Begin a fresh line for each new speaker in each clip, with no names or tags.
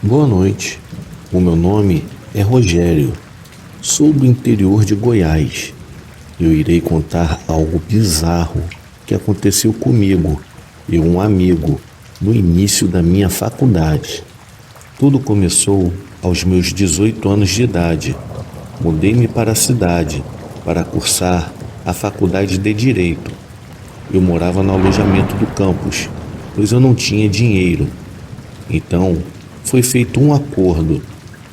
Boa noite. O meu nome é Rogério. Sou do interior de Goiás. Eu irei contar algo bizarro que aconteceu comigo e um amigo no início da minha faculdade. Tudo começou aos meus 18 anos de idade. Mudei-me para a cidade para cursar a faculdade de Direito. Eu morava no alojamento do campus, pois eu não tinha dinheiro. Então, foi feito um acordo.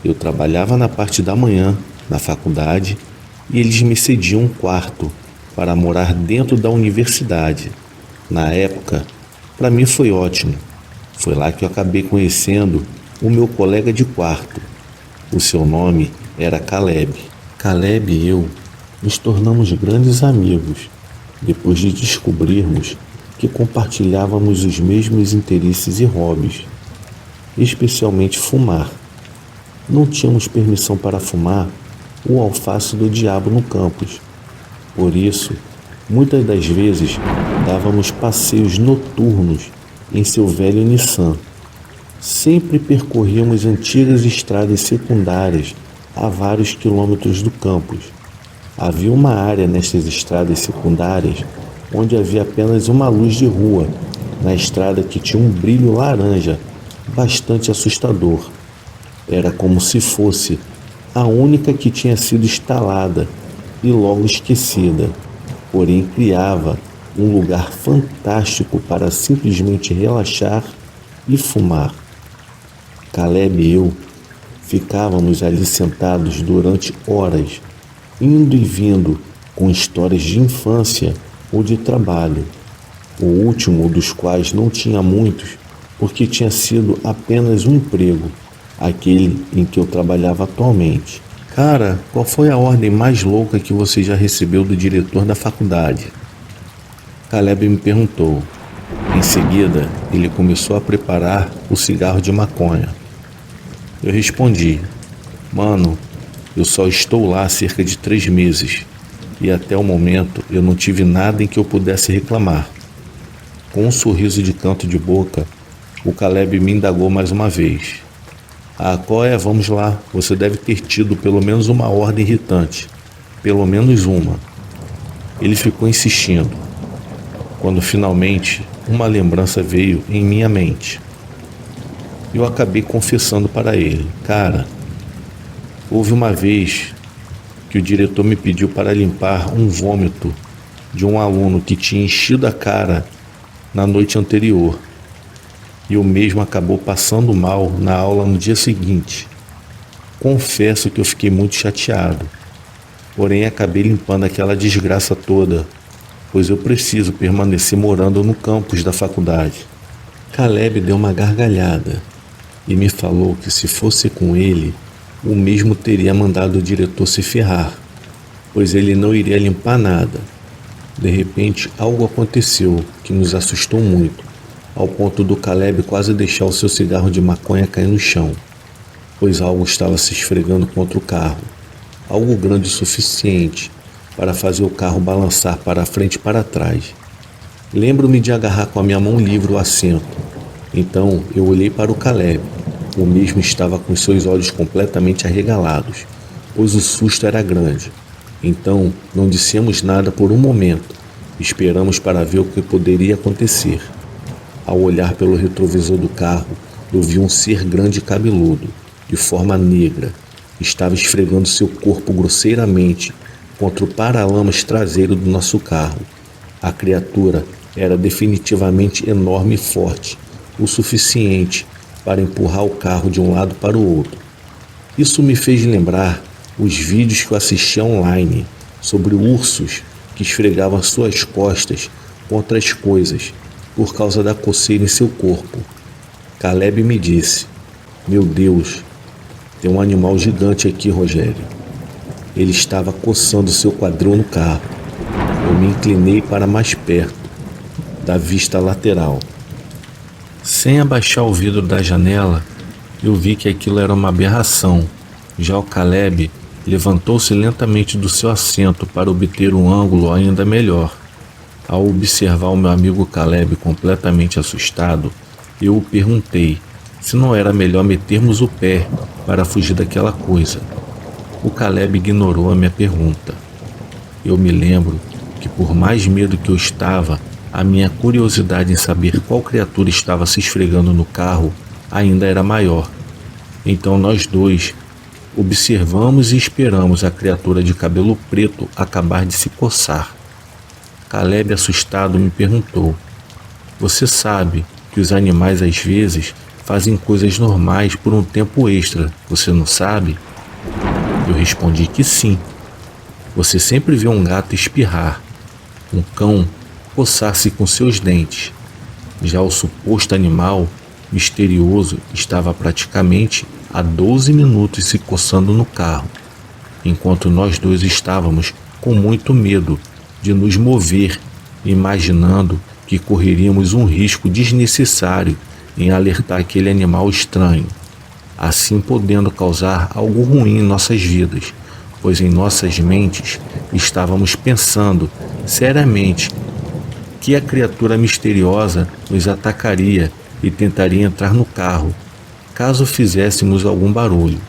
Eu trabalhava na parte da manhã, na faculdade, e eles me cediam um quarto para morar dentro da universidade. Na época, para mim foi ótimo. Foi lá que eu acabei conhecendo o meu colega de quarto. O seu nome era Caleb. Caleb e eu nos tornamos grandes amigos depois de descobrirmos que compartilhávamos os mesmos interesses e hobbies, especialmente fumar. Não tínhamos permissão para fumar o alface do diabo no campus. Por isso, muitas das vezes dávamos passeios noturnos em seu velho Nissan. Sempre percorríamos antigas estradas secundárias a vários quilômetros do campus. Havia uma área nestas estradas secundárias onde havia apenas uma luz de rua na estrada que tinha um brilho laranja bastante assustador. Era como se fosse a única que tinha sido instalada e logo esquecida, porém criava um lugar fantástico para simplesmente relaxar e fumar. Caleb e eu ficávamos ali sentados durante horas, indo e vindo com histórias de infância ou de trabalho, o último dos quais não tinha muitos, porque tinha sido apenas um emprego, aquele em que eu trabalhava atualmente. Cara, qual foi a ordem mais louca que você já recebeu do diretor da faculdade? Caleb me perguntou. Em seguida, ele começou a preparar o cigarro de maconha. Eu respondi, mano, eu só estou lá há cerca de 3 meses e até o momento eu não tive nada em que eu pudesse reclamar. Com um sorriso de canto de boca, o Caleb me indagou mais uma vez. Qual é? Vamos lá, você deve ter tido pelo menos uma ordem irritante. Pelo menos uma. Ele ficou insistindo. Quando finalmente uma lembrança veio em minha mente. Eu acabei confessando para ele. Cara, houve uma vez que o diretor me pediu para limpar um vômito de um aluno que tinha enchido a cara na noite anterior. E o mesmo acabou passando mal na aula no dia seguinte. Confesso que eu fiquei muito chateado, porém acabei limpando aquela desgraça toda, pois eu preciso permanecer morando no campus da faculdade. Caleb deu uma gargalhada e me falou que se fosse com ele, o mesmo teria mandado o diretor se ferrar, pois ele não iria limpar nada. De repente, algo aconteceu que nos assustou muito, ao ponto do Caleb quase deixar o seu cigarro de maconha cair no chão, pois algo estava se esfregando contra o carro, algo grande o suficiente para fazer o carro balançar para frente e para trás. Lembro-me de agarrar com a minha mão livre o assento. Então eu olhei para o Caleb. O mesmo estava com seus olhos completamente arregalados, pois o susto era grande. Então não dissemos nada por um momento. Esperamos para ver o que poderia acontecer. Ao olhar pelo retrovisor do carro, eu vi um ser grande e cabeludo, de forma negra. Estava esfregando seu corpo grosseiramente contra o para-lamas traseiro do nosso carro. A criatura era definitivamente enorme e forte, o suficiente para empurrar o carro de um lado para o outro. Isso me fez lembrar os vídeos que eu assistia online sobre ursos que esfregavam suas costas contra as coisas por causa da coceira em seu corpo. Caleb me disse, meu Deus, tem um animal gigante aqui, Rogério. Ele estava coçando seu quadril no carro. Eu me inclinei para mais perto, da vista lateral. Sem abaixar o vidro da janela, eu vi que aquilo era uma aberração. Já o Caleb levantou-se lentamente do seu assento para obter um ângulo ainda melhor. Ao observar o meu amigo Caleb completamente assustado, eu o perguntei, se não era melhor metermos o pé para fugir daquela coisa. O Caleb ignorou a minha pergunta. Eu me lembro que, por mais medo que eu estava, a minha curiosidade em saber qual criatura estava se esfregando no carro ainda era maior. Então nós dois observamos e esperamos a criatura de cabelo preto acabar de se coçar. Caleb, assustado, me perguntou: "Você sabe que os animais às vezes fazem coisas normais por um tempo extra, você não sabe?" Eu respondi que sim. Você sempre vê um gato espirrar, um cão coçar-se com seus dentes. Já o suposto animal misterioso estava praticamente há 12 minutos se coçando no carro, enquanto nós dois estávamos com muito medo de nos mover, imaginando que correríamos um risco desnecessário em alertar aquele animal estranho, assim podendo causar algo ruim em nossas vidas, pois em nossas mentes estávamos pensando seriamente que a criatura misteriosa nos atacaria e tentaria entrar no carro, caso fizéssemos algum barulho.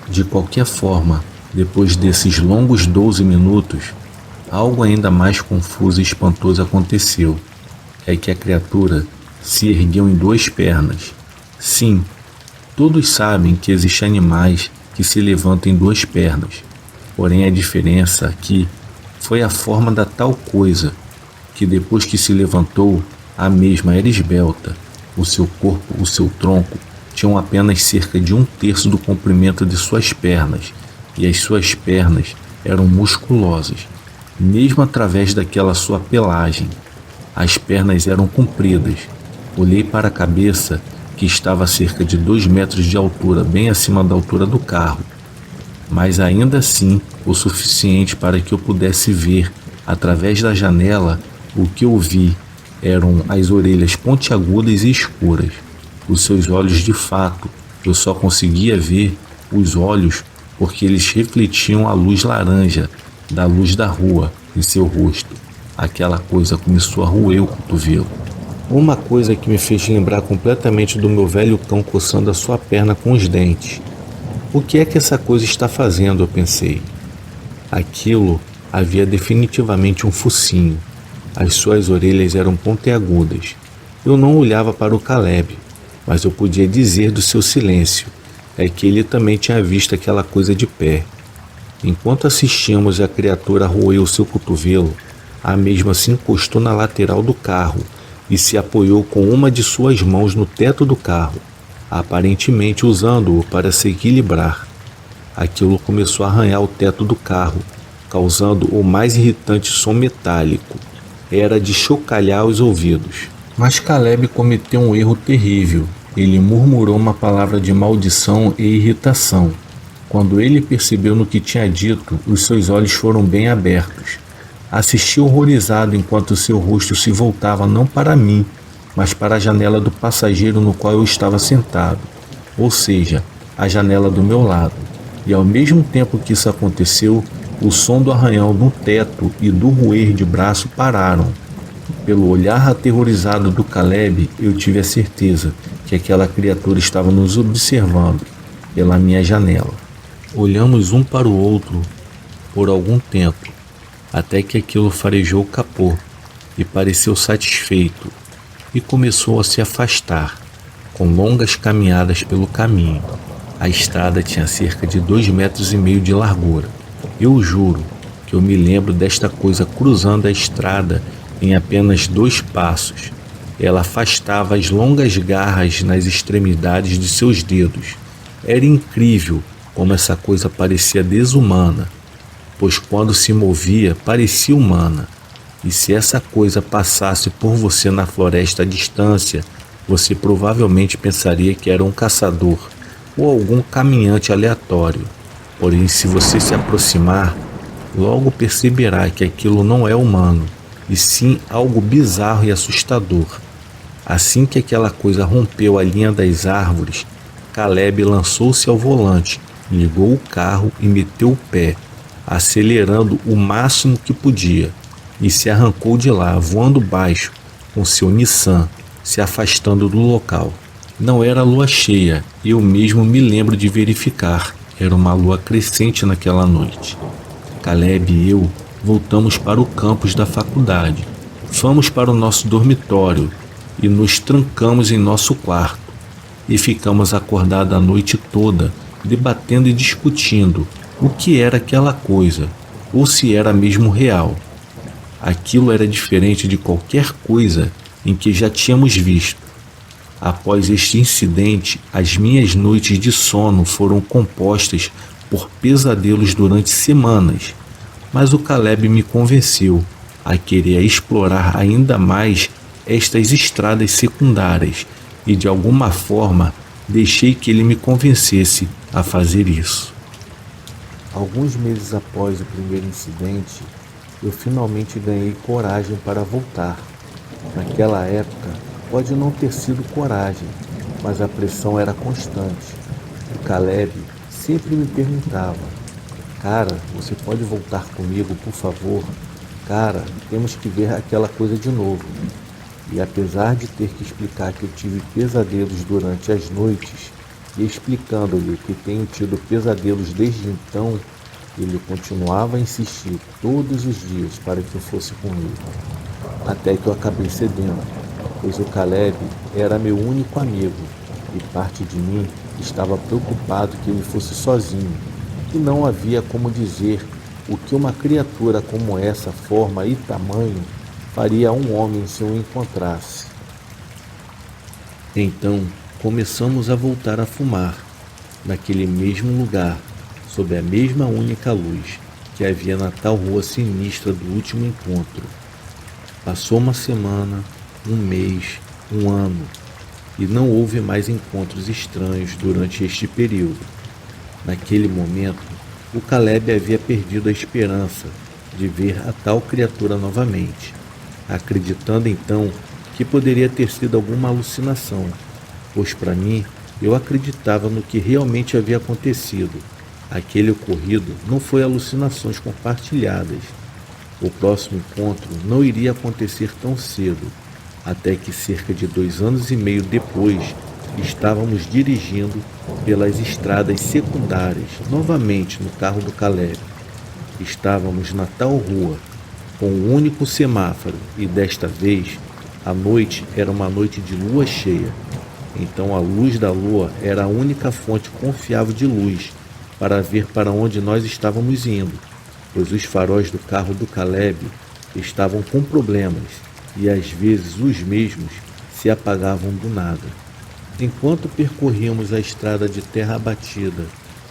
De qualquer forma, depois desses longos 12 minutos, algo ainda mais confuso e espantoso aconteceu. É que a criatura se ergueu em duas pernas. Sim, todos sabem que existem animais que se levantam em duas pernas. Porém, a diferença aqui foi a forma da tal coisa, que depois que se levantou, a mesma era esbelta. O seu corpo, o seu tronco, tinham apenas cerca de 1/3 do comprimento de suas pernas, e as suas pernas eram musculosas, mesmo através daquela sua pelagem. As pernas eram compridas. Olhei para a cabeça, que estava a cerca de 2 metros de altura, bem acima da altura do carro, mas ainda assim o suficiente para que eu pudesse ver, através da janela. O que eu vi eram as orelhas pontiagudas e escuras. Os seus olhos, de fato, eu só conseguia ver os olhos porque eles refletiam a luz laranja da luz da rua em seu rosto. Aquela coisa começou a roer o cotovelo. Uma coisa que me fez lembrar completamente do meu velho cão coçando a sua perna com os dentes. O que é que essa coisa está fazendo? Eu pensei. Aquilo havia definitivamente um focinho. As suas orelhas eram pontiagudas. Eu não olhava para o Caleb, mas eu podia dizer do seu silêncio é que ele também tinha visto aquela coisa de pé. Enquanto assistíamos a criatura roer o seu cotovelo, a mesma se encostou na lateral do carro e se apoiou com uma de suas mãos no teto do carro, aparentemente usando-o para se equilibrar. Aquilo começou a arranhar o teto do carro, causando o mais irritante som metálico. Era de chocalhar os ouvidos. Mas Caleb cometeu um erro terrível. Ele murmurou uma palavra de maldição e irritação. Quando ele percebeu no que tinha dito, os seus olhos foram bem abertos. Assisti horrorizado enquanto seu rosto se voltava não para mim, mas para a janela do passageiro no qual eu estava sentado, ou seja, a janela do meu lado. E ao mesmo tempo que isso aconteceu, o som do arranhão no teto e do roer de braço pararam. Pelo olhar aterrorizado do Caleb, eu tive a certeza que aquela criatura estava nos observando pela minha janela. Olhamos um para o outro por algum tempo, até que aquilo farejou o capô e pareceu satisfeito e começou a se afastar, com longas caminhadas pelo caminho. A estrada tinha cerca de 2,5 metros de largura. Eu juro que eu me lembro desta coisa cruzando a estrada em apenas 2 passos. Ela afastava as longas garras nas extremidades de seus dedos. Era incrível como essa coisa parecia desumana, pois quando se movia parecia humana. E se essa coisa passasse por você na floresta à distância, você provavelmente pensaria que era um caçador ou algum caminhante aleatório. Porém, se você se aproximar, logo perceberá que aquilo não é humano, e sim algo bizarro e assustador. Assim que aquela coisa rompeu a linha das árvores, Caleb lançou-se ao volante, ligou o carro e meteu o pé, acelerando o máximo que podia, e se arrancou de lá, voando baixo, com seu Nissan, se afastando do local. Não era lua cheia, eu mesmo me lembro de verificar. Era uma lua crescente naquela noite. Caleb e eu voltamos para o campus da faculdade. Fomos para o nosso dormitório e nos trancamos em nosso quarto. E ficamos acordados a noite toda, debatendo e discutindo o que era aquela coisa, ou se era mesmo real. Aquilo era diferente de qualquer coisa em que já tínhamos visto. Após este incidente, as minhas noites de sono foram compostas por pesadelos durante semanas, mas o Caleb me convenceu a querer explorar ainda mais estas estradas secundárias e de alguma forma deixei que ele me convencesse a fazer isso. Alguns meses após o primeiro incidente, eu finalmente ganhei coragem para voltar. Naquela época, pode não ter sido coragem, mas a pressão era constante. O Caleb sempre me perguntava: cara, você pode voltar comigo, por favor? Cara, temos que ver aquela coisa de novo. E apesar de ter que explicar que eu tive pesadelos durante as noites, e explicando-lhe que tenho tido pesadelos desde então, ele continuava a insistir todos os dias para que eu fosse com ele. Até que eu acabei cedendo, pois o Caleb era meu único amigo, e parte de mim estava preocupado que ele fosse sozinho, e não havia como dizer o que uma criatura como essa forma e tamanho faria a um homem se o encontrasse. Então começamos a voltar a fumar, naquele mesmo lugar, sob a mesma única luz que havia na tal rua sinistra do último encontro. Passou uma semana, um mês, um ano, e não houve mais encontros estranhos durante este período. Naquele momento, o Caleb havia perdido a esperança de ver a tal criatura novamente, acreditando então que poderia ter sido alguma alucinação, pois para mim, eu acreditava no que realmente havia acontecido. Aquele ocorrido não foi alucinações compartilhadas. O próximo encontro não iria acontecer tão cedo, até que cerca de 2 anos e meio depois, estávamos dirigindo pelas estradas secundárias, novamente no carro do Caleb. Estávamos na tal rua, com um único semáforo, e desta vez, a noite era uma noite de lua cheia. Então a luz da lua era a única fonte confiável de luz para ver para onde nós estávamos indo, pois os faróis do carro do Caleb estavam com problemas e às vezes os mesmos se apagavam do nada. Enquanto percorríamos a estrada de terra batida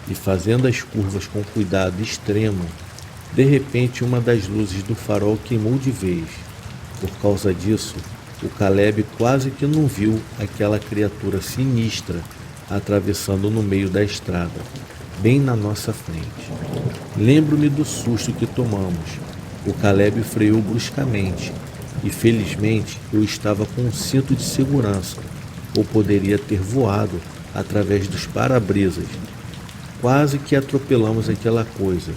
e fazendo as curvas com cuidado extremo, de repente uma das luzes do farol queimou de vez. Por causa disso, o Caleb quase que não viu aquela criatura sinistra atravessando no meio da estrada, bem na nossa frente. Lembro-me do susto que tomamos. O Caleb freou bruscamente e felizmente eu estava com um cinto de segurança, ou poderia ter voado através dos para-brisas. Quase que atropelamos aquela coisa.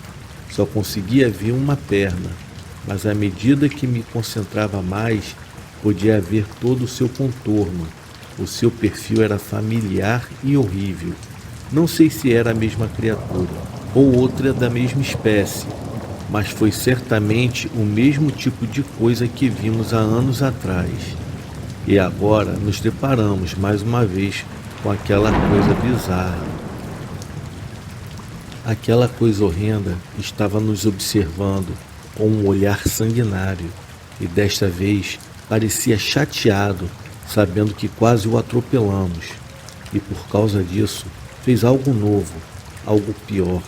Só conseguia ver uma perna, mas à medida que me concentrava mais, podia ver todo o seu contorno. O seu perfil era familiar e horrível. Não sei se era a mesma criatura ou outra da mesma espécie, mas foi certamente o mesmo tipo de coisa que vimos há anos atrás. E agora nos deparamos mais uma vez com aquela coisa bizarra. Aquela coisa horrenda estava nos observando com um olhar sanguinário e desta vez parecia chateado, sabendo que quase o atropelamos. E por causa disso fez algo novo, algo pior.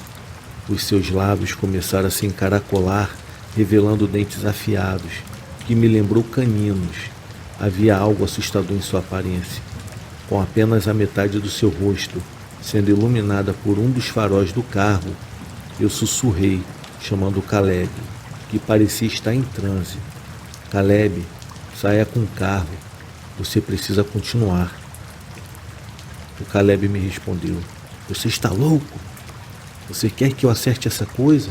Os seus lábios começaram a se encaracolar, revelando dentes afiados, que me lembrou caninos. Havia algo assustador em sua aparência, com apenas a metade do seu rosto sendo iluminada por um dos faróis do carro. Eu sussurrei, chamando Caleb, que parecia estar em transe. Caleb, saia com o carro, você precisa continuar. O Caleb me respondeu: você está louco? Você quer que eu acerte essa coisa?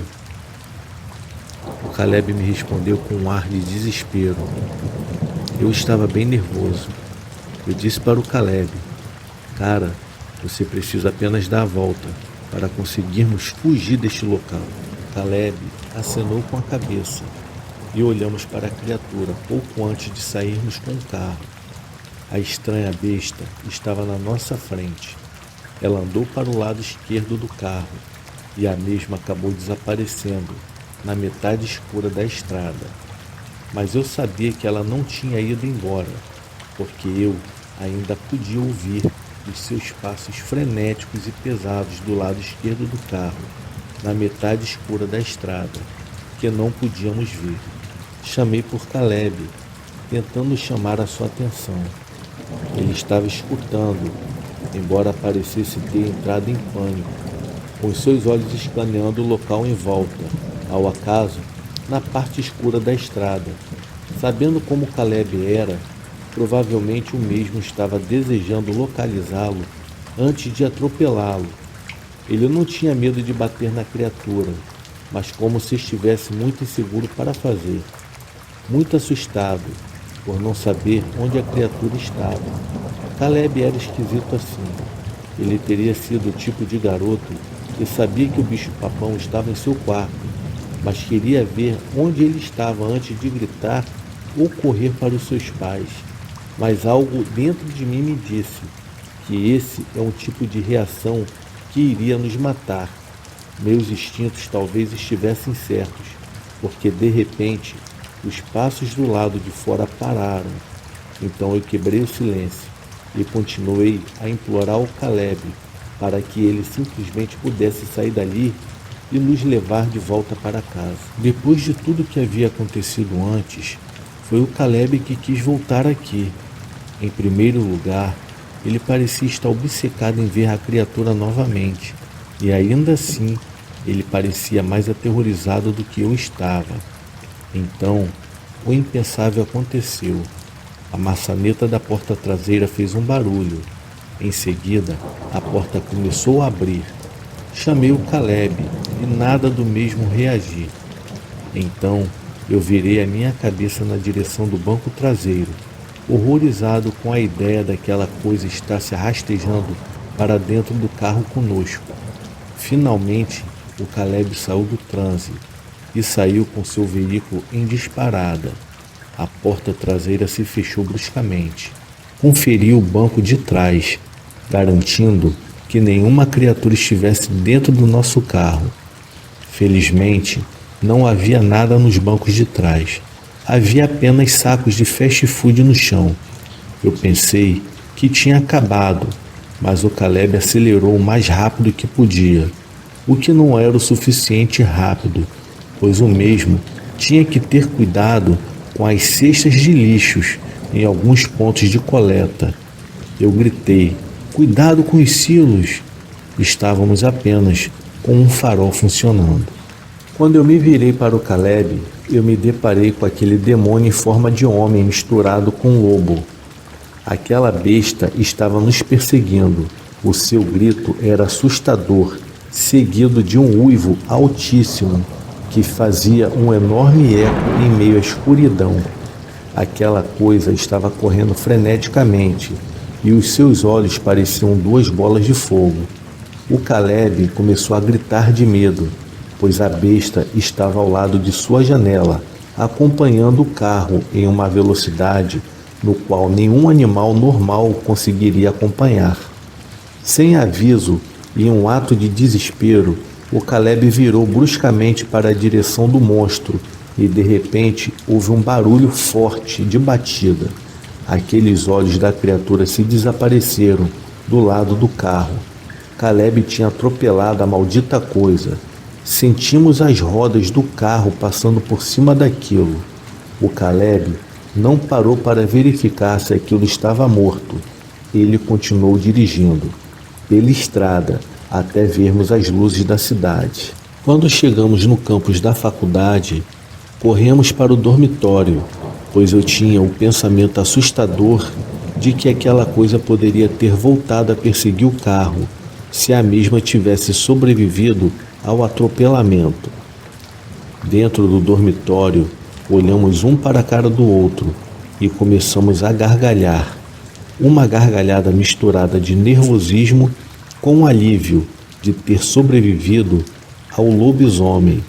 O Caleb me respondeu com um ar de desespero. Eu estava bem nervoso. Eu disse para o Caleb: Cara, você precisa apenas dar a volta para conseguirmos fugir deste local. Caleb acenou com a cabeça e olhamos para a criatura pouco antes de sairmos com o carro. A estranha besta estava na nossa frente. Ela andou para o lado esquerdo do carro e a mesma acabou desaparecendo na metade escura da estrada. Mas eu sabia que ela não tinha ido embora, porque eu ainda podia ouvir os seus passos frenéticos e pesados do lado esquerdo do carro, na metade escura da estrada, que não podíamos ver. Chamei por Caleb, tentando chamar a sua atenção. Ele estava escutando, embora parecesse ter entrado em pânico, com os seus olhos escaneando o local em volta, ao acaso, na parte escura da estrada. Sabendo como Caleb era, provavelmente o mesmo estava desejando localizá-lo antes de atropelá-lo. Ele não tinha medo de bater na criatura, mas como se estivesse muito inseguro para fazer. Muito assustado, por não saber onde a criatura estava. Caleb era esquisito assim. Ele teria sido o tipo de garoto que sabia que o bicho-papão estava em seu quarto, mas queria ver onde ele estava antes de gritar ou correr para os seus pais. Mas algo dentro de mim me disse que esse é um tipo de reação que iria nos matar. Meus instintos talvez estivessem certos, porque de repente os passos do lado de fora pararam. Então eu quebrei o silêncio e continuei a implorar ao Caleb para que ele simplesmente pudesse sair dali e nos levar de volta para casa. Depois de tudo que havia acontecido antes, foi o Caleb que quis voltar aqui. Em primeiro lugar, ele parecia estar obcecado em ver a criatura novamente, e ainda assim, ele parecia mais aterrorizado do que eu estava. Então, o impensável aconteceu. A maçaneta da porta traseira fez um barulho. Em seguida, a porta começou a abrir. Chamei o Caleb e nada do mesmo reagir. Então, eu virei a minha cabeça na direção do banco traseiro, horrorizado com a ideia daquela coisa estar se rastejando para dentro do carro conosco. Finalmente, o Caleb saiu do transe e saiu com seu veículo em disparada. A porta traseira se fechou bruscamente. Conferi o banco de trás, garantindo que nenhuma criatura estivesse dentro do nosso carro. Felizmente, não havia nada nos bancos de trás. Havia apenas sacos de fast food no chão. Eu pensei que tinha acabado, mas o Caleb acelerou o mais rápido que podia, o que não era o suficiente rápido, pois o mesmo tinha que ter cuidado com as cestas de lixos em alguns pontos de coleta. Eu gritei: "Cuidado com os silos!" Estávamos apenas com um farol funcionando. Quando eu me virei para o Caleb, eu me deparei com aquele demônio em forma de homem misturado com um lobo. Aquela besta estava nos perseguindo. O seu grito era assustador, seguido de um uivo altíssimo que fazia um enorme eco em meio à escuridão. Aquela coisa estava correndo freneticamente e os seus olhos pareciam duas bolas de fogo. O Caleb começou a gritar de medo, pois a besta estava ao lado de sua janela, acompanhando o carro em uma velocidade no qual nenhum animal normal conseguiria acompanhar. Sem aviso e em um ato de desespero, o Caleb virou bruscamente para a direção do monstro e de repente houve um barulho forte de batida. Aqueles olhos da criatura se desapareceram do lado do carro. Caleb tinha atropelado a maldita coisa. Sentimos as rodas do carro passando por cima daquilo. O Caleb não parou para verificar se aquilo estava morto. Ele continuou dirigindo pela estrada até vermos as luzes da cidade. Quando chegamos no campus da faculdade, corremos para o dormitório, pois eu tinha o pensamento assustador de que aquela coisa poderia ter voltado a perseguir o carro se a mesma tivesse sobrevivido ao atropelamento. Dentro do dormitório, olhamos um para a cara do outro e começamos a gargalhar. uma gargalhada misturada de nervosismo com o alívio de ter sobrevivido ao lobisomem.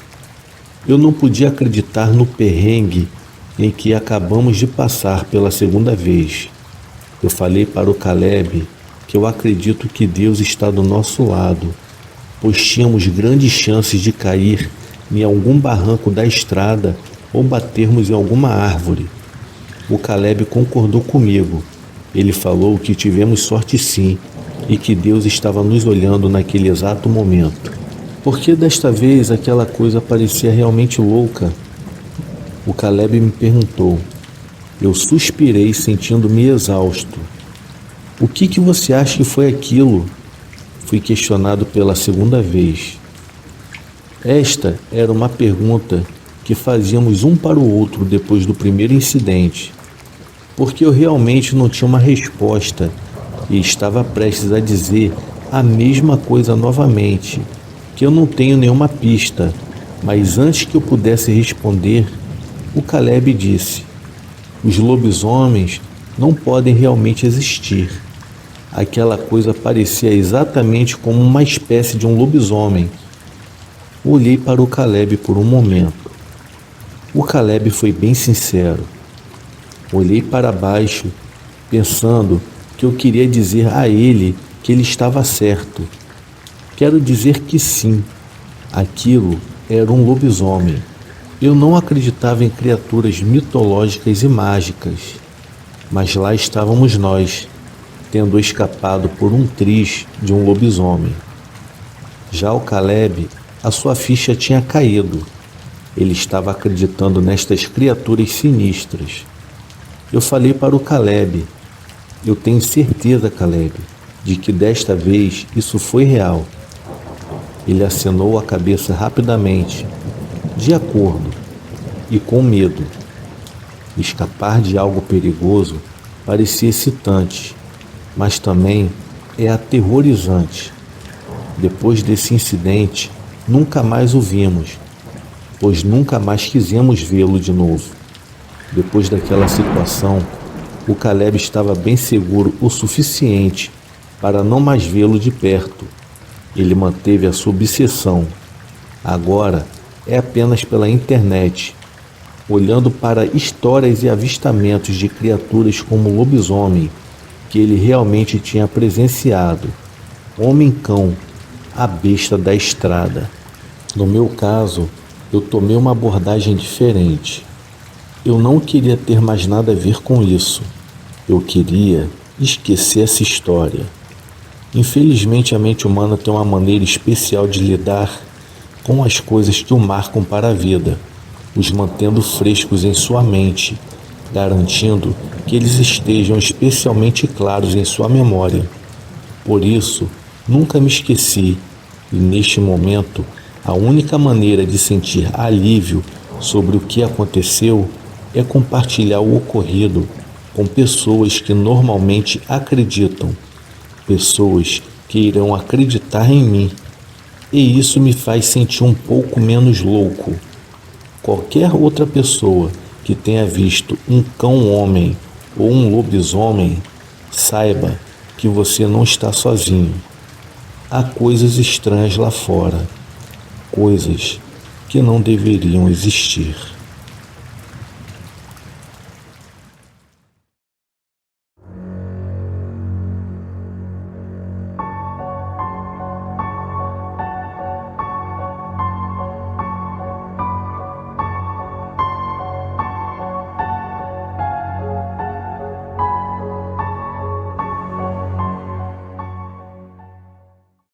Eu não podia acreditar no perrengue em que acabamos de passar pela segunda vez. Eu falei para o Caleb que eu acredito que Deus está do nosso lado, pois tínhamos grandes chances de cair em algum barranco da estrada ou batermos em alguma árvore. O Caleb concordou comigo. Ele falou que tivemos sorte sim e que Deus estava nos olhando naquele exato momento. Porque desta vez aquela coisa parecia realmente louca? O Caleb me perguntou. Eu suspirei, sentindo-me exausto. O que você acha que foi aquilo? Fui questionado pela segunda vez. Esta era uma pergunta que fazíamos um para o outro depois do primeiro incidente, porque eu realmente não tinha uma resposta e estava prestes a dizer a mesma coisa novamente, que eu não tenho nenhuma pista, mas antes que eu pudesse responder, o Caleb disse: os lobisomens não podem realmente existir. Aquela coisa parecia exatamente como uma espécie de um lobisomem. Olhei para o Caleb por um momento. O Caleb foi bem sincero. Olhei para baixo, pensando que eu queria dizer a ele que ele estava certo. Quero dizer que sim, aquilo era um lobisomem. Eu não acreditava em criaturas mitológicas e mágicas, mas lá estávamos nós, tendo escapado por um triz de um lobisomem. Já o Caleb, a sua ficha tinha caído. Ele estava acreditando nestas criaturas sinistras. Eu falei para o Caleb: eu tenho certeza, Caleb, de que desta vez isso foi real. Ele acenou a cabeça rapidamente, de acordo, e com medo. Escapar de algo perigoso parecia excitante, mas também é aterrorizante. Depois desse incidente, nunca mais o vimos, pois nunca mais quisemos vê-lo de novo. Depois daquela situação, o Caleb estava bem seguro o suficiente para não mais vê-lo de perto. Ele manteve a sua obsessão. Agora é apenas pela internet, olhando para histórias e avistamentos de criaturas como o lobisomem, que ele realmente tinha presenciado. Homem-cão, a besta da estrada. No meu caso, eu tomei uma abordagem diferente. Eu não queria ter mais nada a ver com isso. Eu queria esquecer essa história. Infelizmente, a mente humana tem uma maneira especial de lidar com as coisas que o marcam para a vida, os mantendo frescos em sua mente, garantindo que eles estejam especialmente claros em sua memória. Por isso, nunca me esqueci, e neste momento, a única maneira de sentir alívio sobre o que aconteceu é compartilhar o ocorrido com pessoas que normalmente acreditam, pessoas que irão acreditar em mim, e isso me faz sentir um pouco menos louco. Qualquer outra pessoa que tenha visto um cão-homem ou um lobisomem, saiba que você não está sozinho. Há coisas estranhas lá fora, coisas que não deveriam existir.